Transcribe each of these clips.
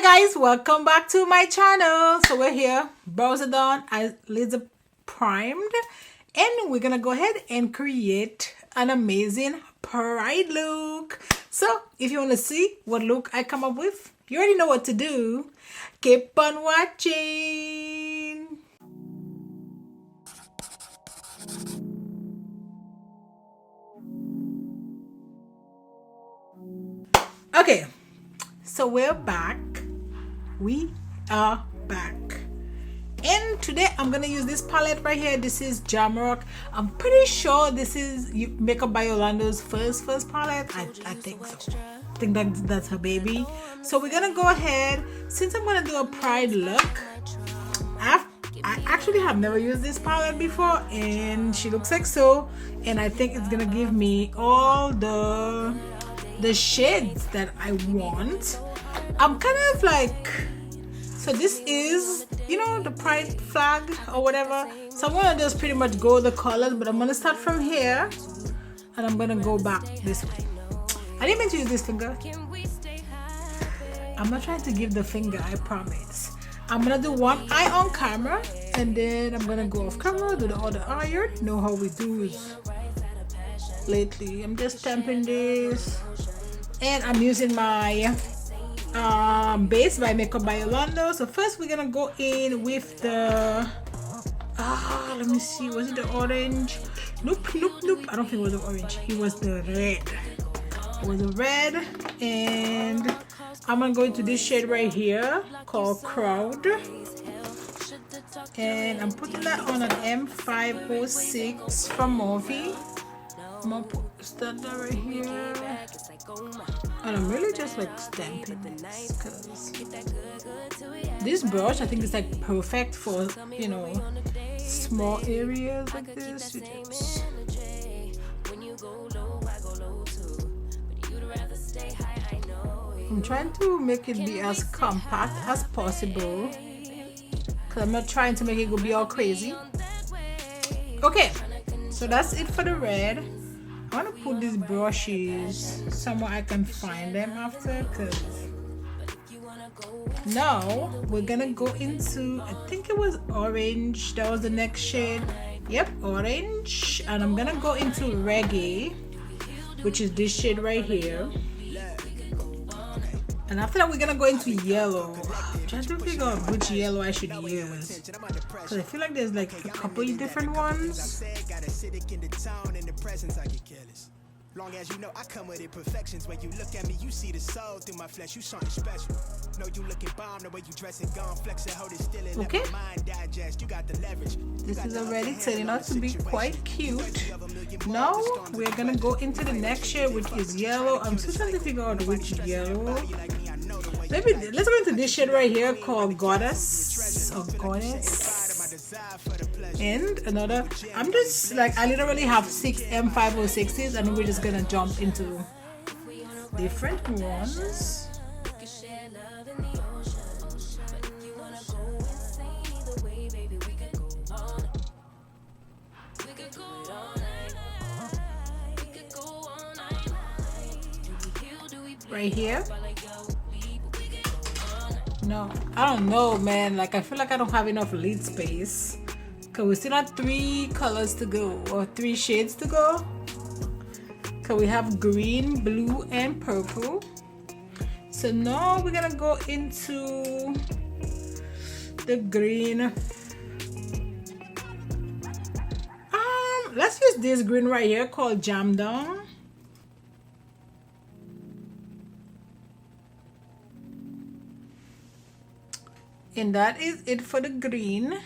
Hi guys, welcome back to my channel. So we're here, brows are done, eyelids are primed, and we're gonna go ahead and create an amazing pride look. So if you want to see what look I come up with, you already know what to do. Keep on watching. Okay, so we're back. We are back, and today I'm gonna use this palette right here. This is Jamrock. I'm pretty sure this is Makeup by Yolondo's first palette. I think so. I think that's her baby. So we're gonna go ahead, since I'm gonna do a pride look. I actually have never used this palette before, and she looks like so, and I think it's gonna give me all the shades that I want. I'm kind of like, so this is, you know, the pride flag or whatever. So I'm gonna just pretty much go the colors, but I'm gonna start from here and I'm gonna go back this way. I didn't mean to use this finger. I'm not trying to give the finger, I promise. I'm gonna do one eye on camera, and then I'm gonna go off camera, do the other eye. You already know how we do it lately. I'm just stamping this, and I'm using my base by Makeup by Yolondo. So first we're gonna go in with the let me see, was it the orange? Nope. I don't think it was the orange. It was the red. It was the red, and I'm gonna go into this shade right here called Crowd, and I'm putting that on an M506 from Morphe. I'm gonna start that right here, and I'm really just like stamping this because this brush I think is like perfect for, you know, small areas like this. I'm trying to make it be as compact as possible because I'm not trying to make it go be all crazy. Okay, so that's it for the red. I want to put these brushes somewhere I can find them after, because now we're gonna go into, I think it was orange, that was the next shade. Yep, orange. And I'm gonna go into Reggae, which is this shade right here. And after that we're gonna go into yellow. I'm trying to figure out which yellow I should use, because I feel like there's like a couple of different ones. Long as you know I come with imperfections. When you look at me, you see the soul through my flesh. You something special. Know you looking bomb the way you dress and gone flex and hold it still and let my mind digest. You got the leverage. This is already turning out to be quite cute. Now we're gonna go into the next shade, which is yellow. I'm still trying to figure out which yellow. Maybe let's go into this shade right here called Goddess or Goddess. And another, I'm just like, I literally have 6 M506s, and we're just gonna jump into different ones. Right here. No, I don't know, man. Like, I feel like I don't have enough lid space, because we still have 3 colors to go, or 3 shades to go. Because we have green, blue, and purple. So now we're gonna go into the green. Let's use this green right here called Jam Down. And that is it for the green.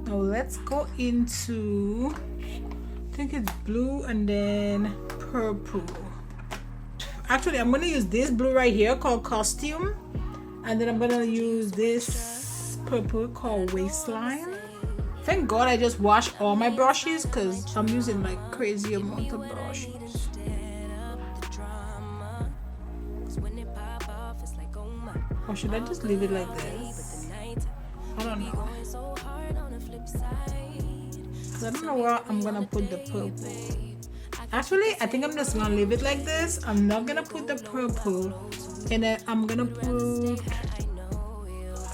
Now let's go into, I think it's blue and then purple. Actually, I'm gonna use this blue right here called Costume, and then I'm gonna use this purple called Waistline. Thank God I just washed all my brushes, because I'm using like crazy amount of brushes. Or should I just leave it like this? I don't know. I don't know where I'm gonna put the purple. Actually, I think I'm just gonna leave it like this. I'm not gonna put the purple, and then I'm gonna put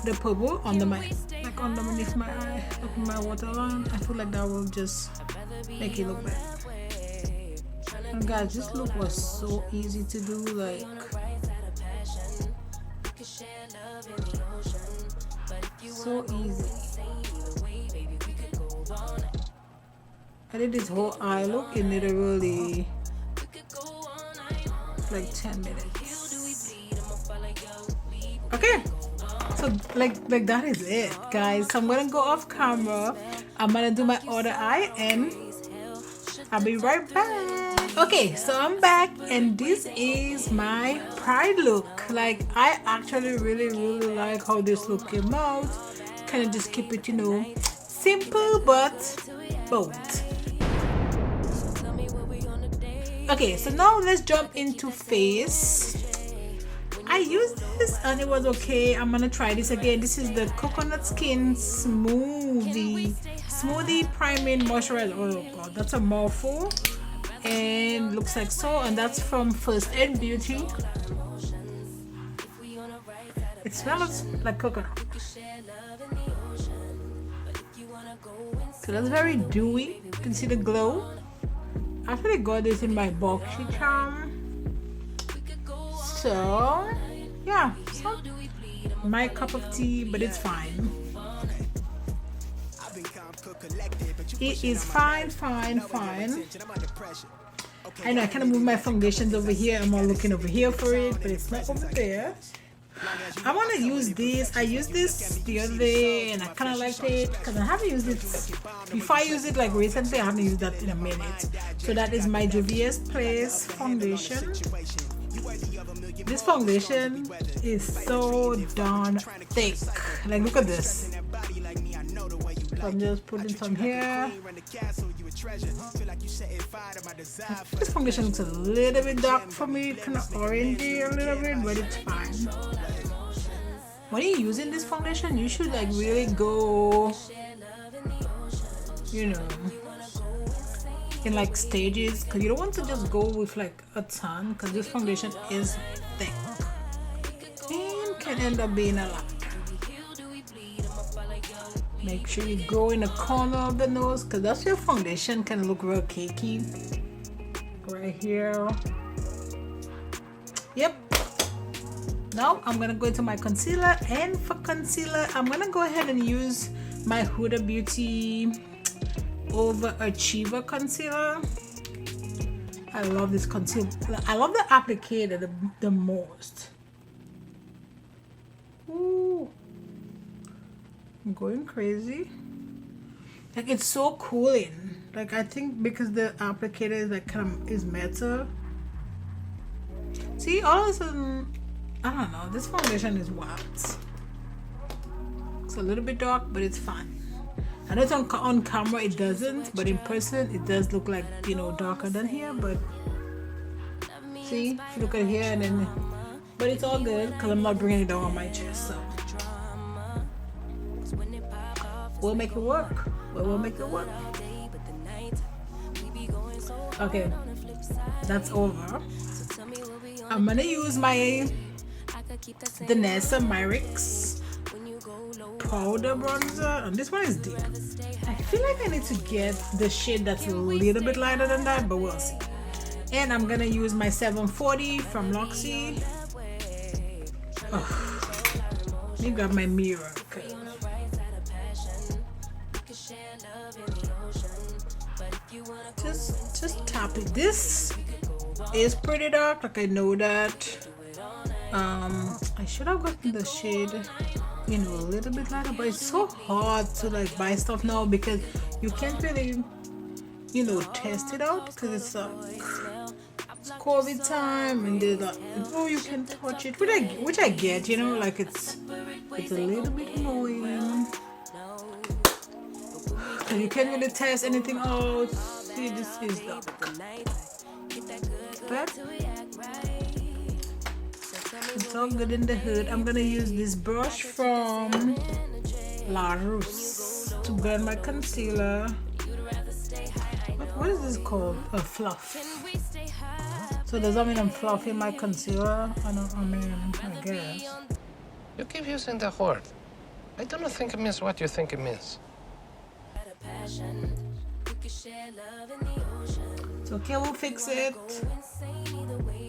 the purple under my, like underneath my eye, like my waterline. I feel like that will just make it look better. And guys, this look was so easy to do, like so easy. I did this whole eye look in literally like 10 minutes. Okay, so like that is it, guys. So I'm gonna go off camera. I'm gonna do my other eye and I'll be right back. Okay, so I'm back and this is my Pride look. Like, I actually really like how this look came out. Kind of just keep it, you know, simple but bold. Okay, so now let's jump into face. I used this and it was okay. I'm gonna try this again. This is the Coconut Skin Smoothie Priming Moisturizer. Oh god, that's a mouthful. And looks like so, and that's from First Aid Beauty. It smells like coconut. So that's very dewy. You can see the glow. I actually got this in my boxy charm. So yeah, so my cup of tea, but it's fine. It is fine. I know I kind of move my foundations over here. I'm all looking over here for it, but it's not over there. I want to use this. I used this the other day and I kind of liked it because I haven't used it before. I used it like recently. I haven't used that in a minute. So that is my Juvia's Place foundation. This foundation is so darn thick. Like, look at this. So I'm just putting some here. This foundation looks a little bit dark for me, kind of orangey a little bit, but it's fine. When you're using this foundation, you should like really go, you know, in like stages, because you don't want to just go with like a ton, because this foundation is thick and can end up being a lot. Make sure you go in the corner of the nose, because that's your foundation can look real cakey. Right here. Yep. Now I'm gonna go into my concealer, and for concealer I'm gonna go ahead and use my Huda Beauty Overachiever concealer. I love this concealer. I love the applicator the most. Ooh. I'm going crazy. Like, it's so cooling. Like, I think because the applicator is like kind of is metal. See, all of a sudden, I don't know, this foundation is wild. It's a little bit dark, but it's fine. I know it's on camera it doesn't, but in person it does look like, you know, darker than here. But see, if you look at here and then, but it's all good because I'm not bringing it down on my chest, so we'll make it work. We'll make it work. Okay, that's over. I'm gonna use my Danessa Myrix powder bronzer, and this one is deep. I feel like I need to get the shade that's a little bit lighter than that, but we'll see. And I'm gonna use my 740 from Luxie. Oh, let me grab my mirror. Okay. Just tap it. This is pretty dark, like I know that. I should have gotten the shade, you know, a little bit lighter, but it's so hard to like buy stuff now because you can't really, you know, test it out because it's COVID time and there's like, oh, you can touch it, which I get, you know, like it's a little bit annoying because you can't really test anything out. See, this is dark, but it's all good in the hood. I'm gonna use this brush from Ruce to blend my concealer. What what is this called? A fluff. So does that mean I'm fluffing my concealer? I guess. You keep using that word. I do not think it means what you think it means. It's okay, we'll fix it.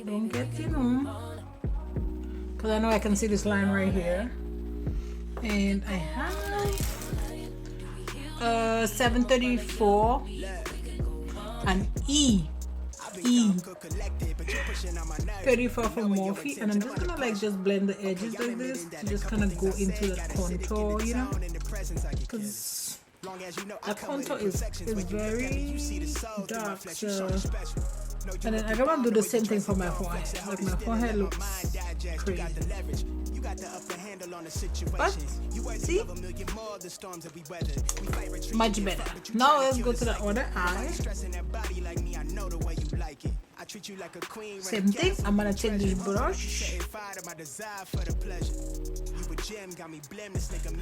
Don't get, because I know I can see this line right here. And I have 734 and E34 from Morphe, and I'm just gonna like just blend the edges like this to just kind of go into the contour, because the contour is very dark. So, and then I gotta do the same thing for my forehead. Like my forehead looks crazy. But see, much better. Now let's go to the other eye. Same thing. I'm gonna take this brush.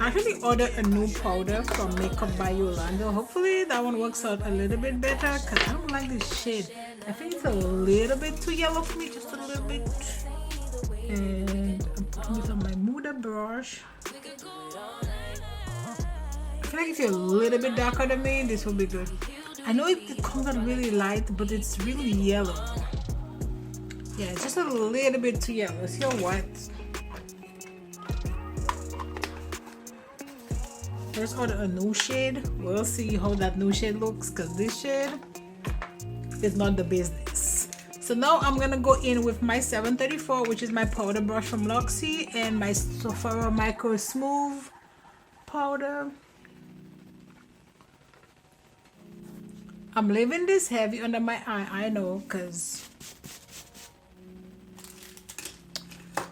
I actually ordered a new powder from Makeup by Yolondo. Hopefully that one works out a little bit better, because I don't like this shade. I think it's a little bit too yellow for me, just a little bit. And I'm putting this on my Moda brush. I feel like if you're a little bit darker than me, this will be good. I know it comes out really light, but it's really yellow. Yeah, it's just a little bit too yellow. It's your what? Let's order a new shade. We'll see how that new shade looks, because this shade is not the business. So now I'm gonna go in with my 734, which is my powder brush from Luxie, and my Sephora Micro Smooth powder. I'm leaving this heavy under my eye, I know, because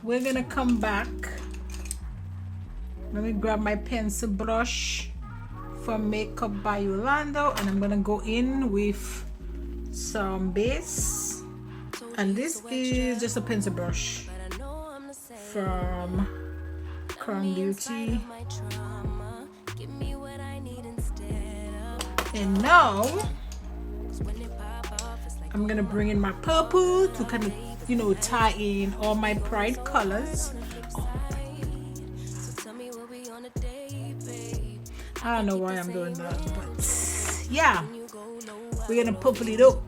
we're gonna come back. Let me grab my pencil brush from Makeup by Yolondo, and I'm gonna go in with some base, and this is just a pencil brush from Crown Beauty. And now I'm gonna bring in my purple to kind of tie in all my pride colors. I don't know why I'm doing that, but yeah, we're gonna purple it up.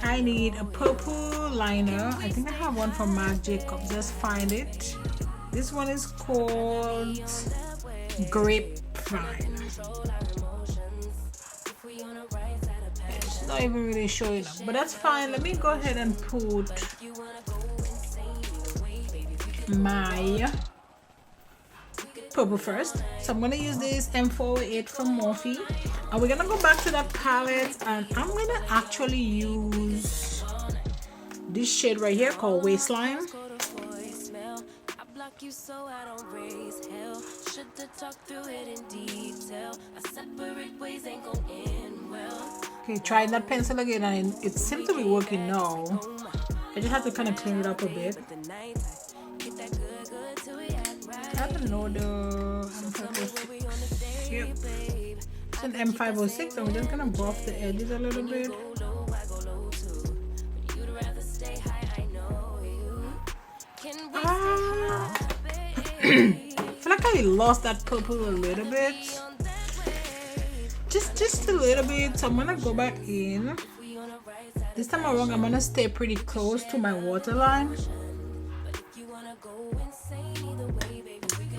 I need a purple liner. I think I have one from Marc Jacobs. Just find it. This one is called Grapevine. It's not even really showing up, but that's fine. Let me go ahead and put my purple first. So I'm gonna use this M408 from Morphe, and we're gonna go back to that palette, and I'm gonna actually use this shade right here called Waistline. Okay, try that pencil again, and it seems to be working now. I just have to kind of clean it up a bit. I don't know the M506. Yep. It's an M506, and we're just gonna buff the edges a little bit. I feel like I lost that purple a little bit. Just a little bit. So I'm gonna go back in. This time around, I'm gonna stay pretty close to my waterline.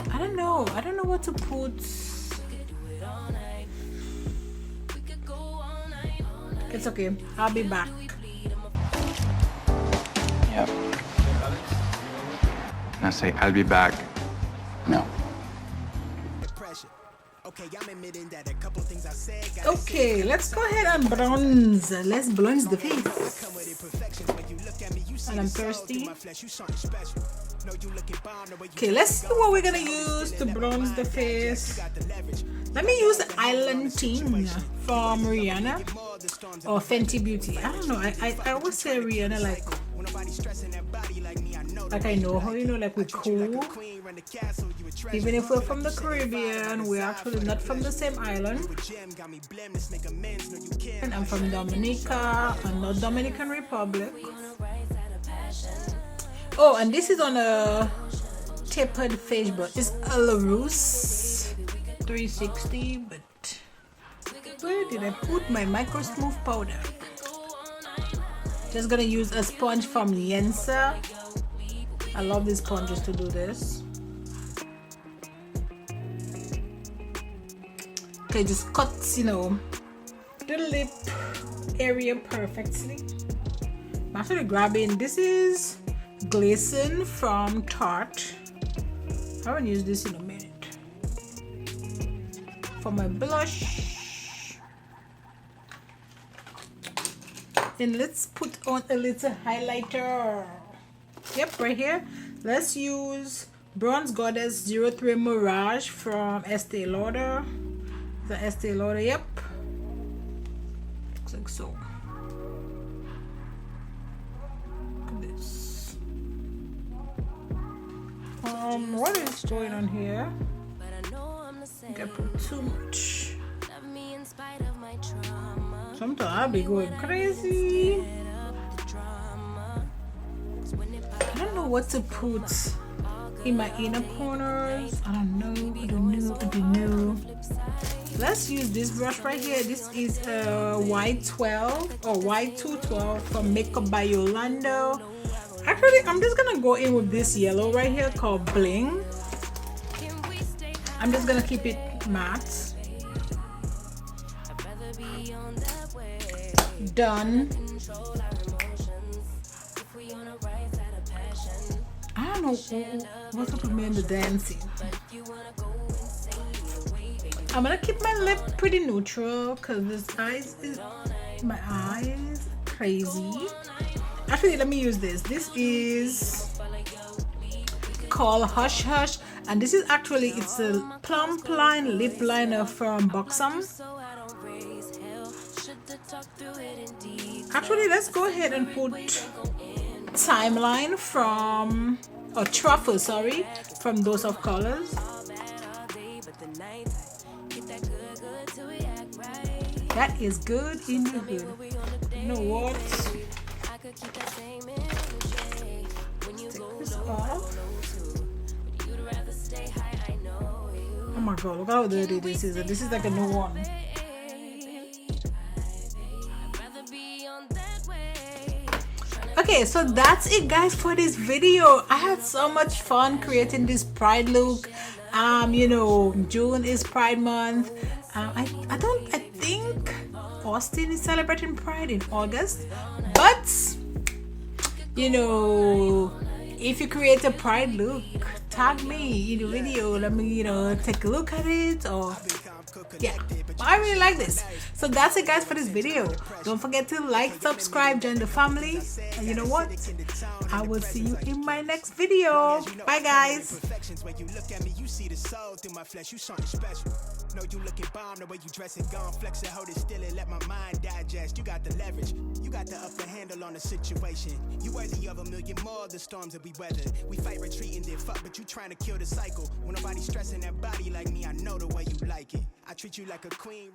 I don't know what to put. It's okay, I'll be back. Yep. Now say, I'll be back. No. Okay, let's go ahead and bronze. Let's bronze the face. And I'm thirsty. Okay, let's see what we're gonna use to bronze the face. Let me use the Island Teen from Rihanna or Fenty Beauty. I don't know. I always say Rihanna like I know how, like we're cool. Even if we're from the Caribbean, we're actually not from the same island. And I'm from Dominica and not Dominican Republic. Oh, and this is on a tapered face brush. It's a Ruce 360, but where did I put my micro smooth powder? Just gonna use a sponge from Yensa. I love these sponges to do this. Okay, just cuts, you know, the lip area perfectly. I'm actually grabbing, this is Glisten from Tarte. I haven't used this in a minute. For my blush. And let's put on a little highlighter. Yep, right here. Let's use Bronze Goddess 03 Mirage from Estee Lauder. The Estee Lauder, yep. Looks like so. Look at this. What is going on here? I think I put too much. Sometimes I'll be going crazy. I don't know what to put in my inner corners. I don't know. Let's use this brush right here. This is a Y12 or Y212 from Makeup by Yolondo. Actually, I'm just gonna go in with this yellow right here called Bling. I'm just gonna keep it matte. Done. I don't know what's up with me in the dancing. I'm gonna keep my lip pretty neutral because my eyes crazy. Actually, let me use this. This is called Hush Hush, and this is actually, it's a plump line lip liner from Buxom. Actually, let's go ahead and put Timeline from, or Truffle, sorry, from Dose of Colors. That is good in the hood. You know what? Take this off. Oh my god, look how dirty this is. This is like a new one. Okay, so that's it guys for this video. I had so much fun creating this Pride look. You know, June is Pride month. I think Austin is celebrating Pride in August, but you know, if you create a Pride look, tag me in the video. Let me, you know, take a look at it. Or yeah, I really like this. So that's it guys for this video. Don't forget to like, subscribe, join the family, and you know what, I will see you in my next video. Bye guys. Know you looking bomb, the way you dress and gone flex and hold it still and let my mind digest. You got the leverage, you got the upper handle on the situation. You worthy of a million more of the storms that we weathered. We fight retreating, then fuck, but you trying to kill the cycle. When nobody stressing that body like me, I know the way you like it. I treat you like a queen.